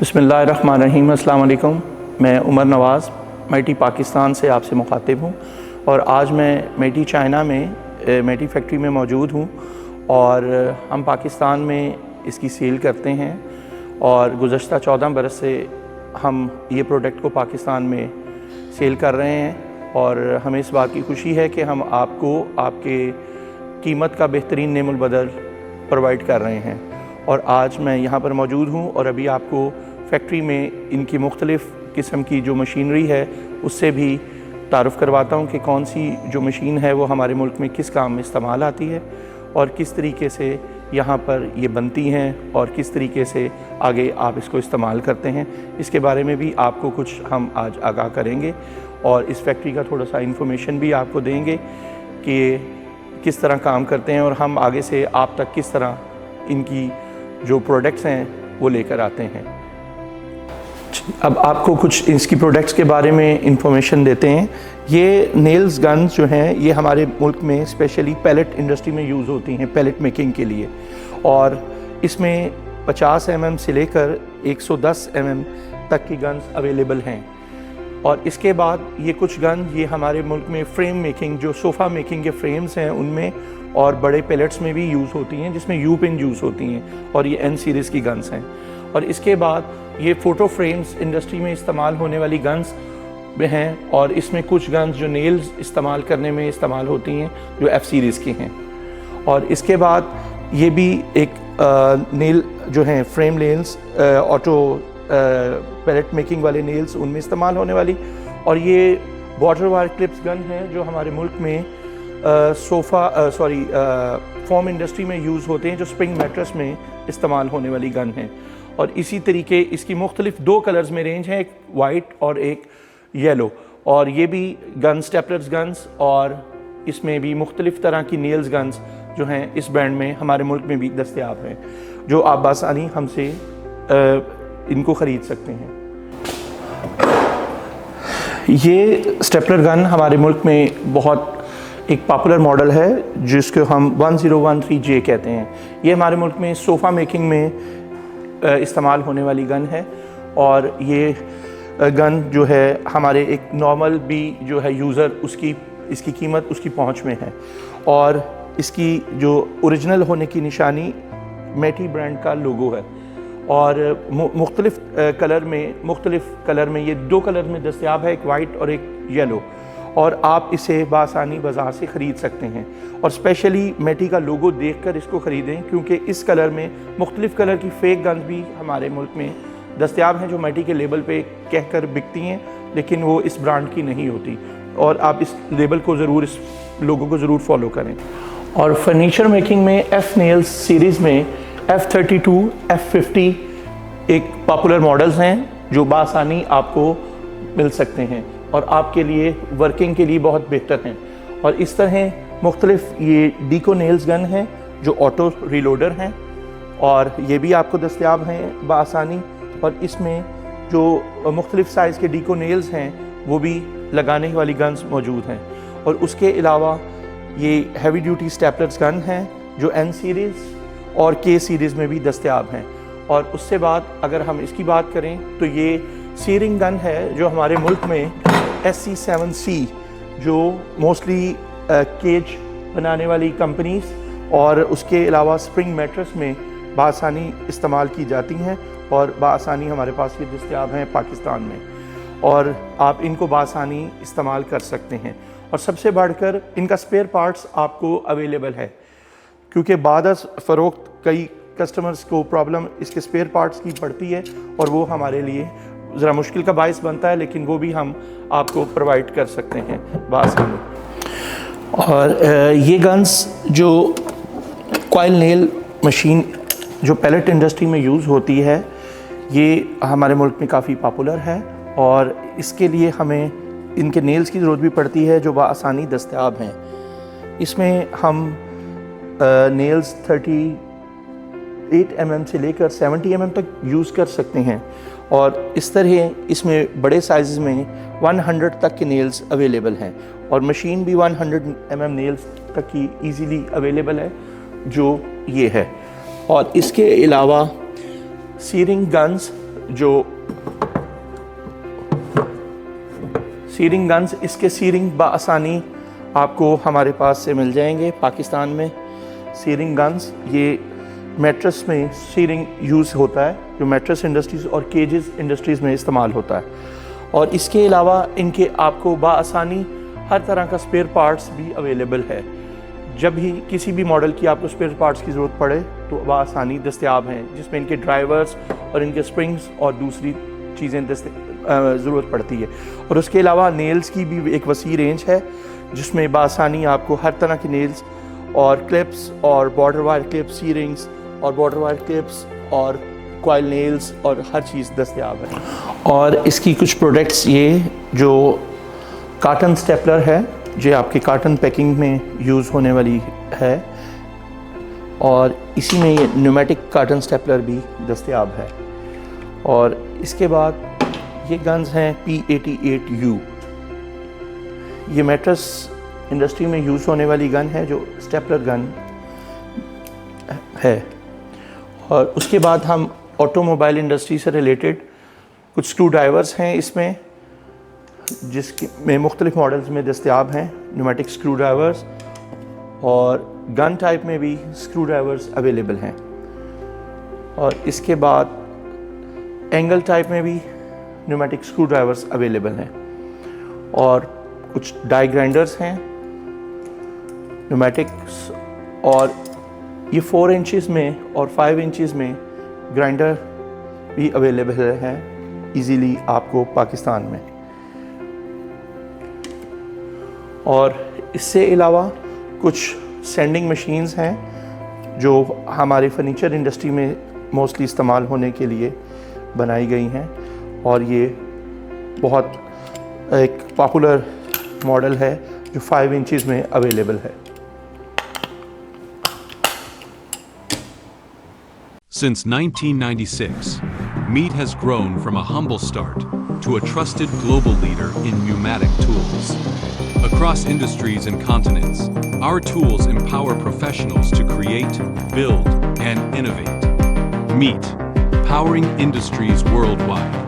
बिस्मिल्लाहिर्रहमानिर्रहीम। अस्सलाम वालेकुम। मैं उमर नवाज़ मेटी पाकिस्तान से आपसे मुखातिब हूँ और आज मैं मेटी चाइना में मेटी फैक्ट्री में मौजूद हूँ और हम पाकिस्तान में इसकी सेल करते हैं और गुज़श्ता 14 बरस से हम ये प्रोडक्ट को पाकिस्तान में सेल कर रहे हैं और हमें इस बात की खुशी है कि हम आपको आपके कीमत का बेहतरीन नेमुल बदल प्रोवाइड कर रहे हैं। और आज मैं यहाँ पर मौजूद हूँ और अभी आपको फैक्ट्री में इनकी मुख्तलिफ़ किस्म की जो मशीनरी है उससे भी तारुफ़ करवाता हूँ कि कौन सी जो मशीन है वो हमारे मुल्क में किस काम में इस्तेमाल आती है और किस तरीके से यहाँ पर ये बनती हैं और किस तरीके से आगे आप इसको इस्तेमाल करते हैं। इसके बारे में भी आपको कुछ हम आज आगाह करेंगे और इस फैक्ट्री का थोड़ा सा इन्फॉर्मेशन भी आपको देंगे कि किस तरह काम करते हैं और हम आगे से आप तक किस तरह इनकी जो प्रोडक्ट्स हैं वो लेकर आते हैं। अब आपको कुछ इसकी प्रोडक्ट्स के बारे में इंफॉर्मेशन देते हैं। ये नेल्स गन्स जो हैं ये हमारे मुल्क में स्पेशली पैलेट इंडस्ट्री में यूज़ होती हैं, पैलेट मेकिंग के लिए, और इसमें 50 mm से लेकर 110 mm तक की गन्स अवेलेबल हैं। और इसके बाद ये कुछ गन ये हमारे मुल्क में फ्रेम मेकिंग, जो सोफ़ा मेकिंग के फ्रेम्स हैं उनमें और बड़े पैलेट्स में भी यूज़ होती हैं, जिसमें यू पिन यूज़ होती हैं और ये N सीरीज़ की गन्स हैं। और इसके बाद ये फ़ोटो फ्रेम्स इंडस्ट्री में इस्तेमाल होने वाली गन्स हैं और इसमें कुछ गन्स जो नेल्स इस्तेमाल करने में इस्तेमाल होती हैं जो F सीरीज़ की हैं। और इसके बाद ये भी एक नेल जो हैं frame nails auto pallet making वाले नेल्स उनमें इस्तेमाल होने वाली, और ये वाटर वायर क्लिप्स गन है जो हमारे मुल्क में फोम इंडस्ट्री में यूज़ होते हैं, जो स्प्रिंग मैट्रेस में इस्तेमाल होने वाली गन है। और इसी तरीके इसकी मुख्तलिफ 2 कलर्स में रेंज है, एक वाइट और एक येलो। और ये भी गन स्टेपलर्स गन्स और इसमें भी मुख्तलिफ तरह की नेल्स गन्स जो हैं इस ब्रांड में हमारे मुल्क में भी दस्तयाब हैं, जो आप बासानी हमसे इनको ख़रीद सकते हैं। ये स्टेपलर गन हमारे मुल्क में बहुत एक पॉपुलर मॉडल है जिसको हम 1013J कहते हैं। ये हमारे मुल्क में सोफ़ा मेकिंग में इस्तेमाल होने वाली गन है और ये गन जो है हमारे एक नॉर्मल भी जो है यूज़र उसकी इसकी कीमत उसकी पहुंच में है। और इसकी जो ओरिजिनल होने की निशानी मेटी ब्रांड का लोगो है और मुख्तलिफ कलर में ये 2 कलर में दस्तयाब है, एक वाइट और एक येलो, और आप इसे बासानी बाज़ार से ख़रीद सकते हैं। और स्पेशली मेटी का लोगो देखकर इसको ख़रीदें क्योंकि इस कलर में मुख्तलिफ़ कलर की फ़ेक गन्स भी हमारे मुल्क में दस्तयाब हैं जो मेटी के लेबल पे कहकर बिकती हैं लेकिन वो इस ब्रांड की नहीं होती, और आप इस लेबल को ज़रूर, इस लोगो को ज़रूर फॉलो करें। और फर्नीचर मेकिंग में F नेल्स सीरीज़ में F32, F50 एक पॉपुलर मॉडल्स हैं जो बासानी आपको मिल सकते हैं और आपके लिए वर्किंग के लिए बहुत बेहतर हैं। और इस तरह मुख्तलिफ ये डीको नेल्स गन हैं जो ऑटो रीलोडर हैं और ये भी आपको दस्तयाब हैं बासानी। और इसमें जो मुख्तलिफ साइज़ के डीको नेल्स हैं वो भी लगाने वाली गन्स मौजूद हैं। और उसके अलावा ये हैवी ड्यूटी स्टेपलर्स गन हैं जो N सीरीज़ और K सीरीज़ में भी दस्तयाब हैं। और उससे बाद अगर हम इसकी बात करें तो ये सीरिंग गन है जो हमारे मुल्क में SC7C, जो मोस्टली केज बनाने वाली कंपनीज और उसके अलावा स्प्रिंग मैट्रेस में बासानी इस्तेमाल की जाती हैं और बासानी हमारे पास ये दस्तयाब हैं पाकिस्तान में, और आप इनको बासानी इस्तेमाल कर सकते हैं। और सबसे बढ़कर इनका स्पेयर पार्ट्स आपको अवेलेबल है क्योंकि बाद फ़रोख्त कई कस्टमर्स को प्रॉब्लम इसके स्पेयर पार्ट्स की पड़ती है और वो हमारे लिए ज़रा मुश्किल का बायस बनता है, लेकिन वो भी हम आपको प्रोवाइड कर सकते हैं बासानी। और ये गन्स जो कॉइल नेल मशीन जो पैलेट इंडस्ट्री में यूज़ होती है ये हमारे मुल्क में काफ़ी पॉपुलर है और इसके लिए हमें इनके नेल्स की ज़रूरत भी पड़ती है जो बासानी दस्तयाब हैं। इसमें हम नेल्स 38 mm से लेकर 70 mm तक यूज़ कर सकते हैं और इस तरह इसमें बड़े साइज़ में 100 तक के नेल्स अवेलेबल हैं और मशीन भी 100 mm नेल्स तक की ईज़िली अवेलेबल है जो ये है। और इसके अलावा सीरिंग गन्स जो सीरिंग गन्स, इसके सीरिंग बआसानी आपको हमारे पास से मिल जाएंगे पाकिस्तान में। सीरिंग गन्स, ये मैट्रेस में सीरिंग यूज़ होता है, जो मैट्रेस इंडस्ट्रीज़ और केजेस इंडस्ट्रीज़ में इस्तेमाल होता है। और इसके अलावा इनके आपको बआसानी हर तरह का स्पेयर पार्ट्स भी अवेलेबल है। जब भी किसी भी मॉडल की आपको स्पेयर पार्ट्स की ज़रूरत पड़े तो बआसानी दस्तयाब हैं, जिसमें इनके ड्राइवर्स और इनके स्प्रिंग्स और दूसरी चीज़ें ज़रूरत पड़ती है। और उसके अलावा नेल्स की भी एक वसी रेंज है, जिसमें बआसानी आपको हर तरह की नेल्स और क्लिप्स और बॉर्डर वायर क्लिप्स, सी रिंग्स और बॉर्डर वायर क्लिप्स और कॉइल नेल्स और हर चीज़ दस्तयाब है। और इसकी कुछ प्रोडक्ट्स, ये जो कार्टन स्टेपलर है, जो आपके कार्टन पैकिंग में यूज़ होने वाली है, और इसी में ये न्यूमेटिक कार्टन स्टेपलर भी दस्तयाब है। और इसके बाद ये गन्स हैं P88U। ये मैट्रेस इंडस्ट्री में यूज़ होने वाली गन है, जो स्टेपलर गन है। और उसके बाद हम ऑटोमोबाइल इंडस्ट्री से रिलेटेड कुछ स्क्रू ड्राइवर्स हैं इसमें, जिसके में मुख्तलिफ मॉडल्स में दस्तयाब हैं न्यूमेटिक स्क्रू ड्राइवर्स, और गन टाइप में भी स्क्रू ड्राइवर्स अवेलेबल हैं। और इसके बाद एंगल टाइप में भी न्यूमेटिक स्क्रू ड्राइवर्स अवेलेबल हैं। और कुछ डाई ग्राइंडर्स हैं न्यूमेटिक्स, और ये 4 इंचज़ में और 5 इंचज़ में ग्राइंडर भी अवेलेबल हैं इजीली आपको पाकिस्तान में। और इससे अलावा कुछ सैंडिंग मशीन्स हैं जो हमारे फर्नीचर इंडस्ट्री में मोस्टली इस्तेमाल होने के लिए बनाई गई हैं, और ये बहुत एक पॉपुलर मॉडल है जो 5 इंचज़ में अवेलेबल है। Since 1996, Meet has grown from a humble start to a trusted global leader in pneumatic tools. Across industries and continents, our tools empower professionals to create, build, and innovate. Meet, powering industries worldwide.